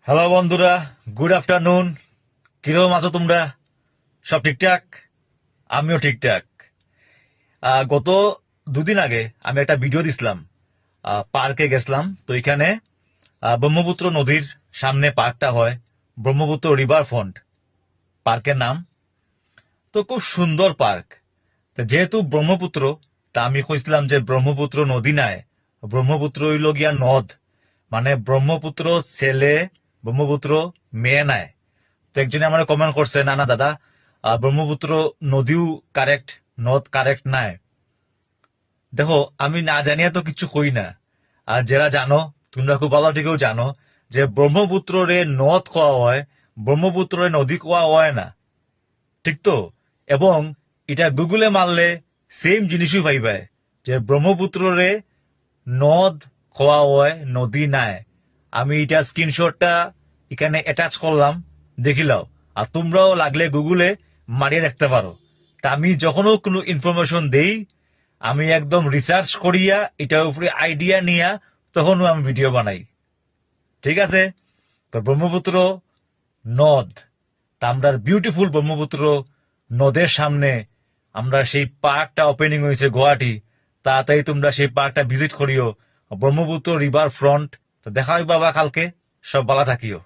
Hello বন্ধুরা, good afternoon. কিরকম আছো তোমরা? সব ঠিকঠাক? আমিও ঠিকঠাক। গত দুদিন আগে আমি একটা ভিডিও দিছিলাম। পার্কে গেছিলাম, তো এখানে ব্রহ্মপুত্র নদীর সামনে পার্কটা হয়, ব্রহ্মপুত্র রিভার ফ্রন্ট পার্কের নাম। তো খুব সুন্দর পার্ক। তো যেহেতু ব্রহ্মপুত্র, তা আমি কইছিলাম যে ব্রহ্মপুত্র নদী নাই, ব্রহ্মপুত্র হইল গিয়া নদ। মানে ব্রহ্মপুত্র ছেলে, ব্রহ্মপুত্র মেয়ে নাই। তো একজনে আমার কমেন্ট করছে, না না দাদা, ব্রহ্মপুত্র নদীও কারেক্ট, নদ কারেক্ট নাই। দেখো, আমি না জানিয়া তো কিছু কই না। আর যারা জানো, তোমরা খুব ভালো থেকেও জানো যে ব্রহ্মপুত্ররে নদ কোয়া হয়, ব্রহ্মপুত্রে নদী কোয়া হয় না, ঠিক তো? এবং এটা গুগলে মারলে সেম জিনিসই পাইবে, যে ব্রহ্মপুত্ররে নদ কোয়া হয়, নদী নাই। আমি এটা স্ক্রিনশটটা এখানে অ্যাটাচ করলাম, দেখিলাও। আর তোমরাও লাগলে গুগলে মারিয়ে রাখতে পারো। তা আমি যখনও কোনো ইনফরমেশন দেই, আমি একদম রিসার্চ করিয়া এটার উপরে আইডিয়া নিয়া তখনও আমি ভিডিও বানাই। ঠিক আছে? তো ব্রহ্মপুত্র নদ, তা আমরা বিউটিফুল ব্রহ্মপুত্র নদের সামনে আমরা সেই পার্কটা ওপেনিং হয়েছে গুয়াহাটি। তাড়াতাড়ি তোমরা সেই পার্কটা ভিজিট করিও, ব্রহ্মপুত্র রিভার ফ্রন্ট। তো দেখা হয় বাবা কালকে। সব ভালো থাকিও।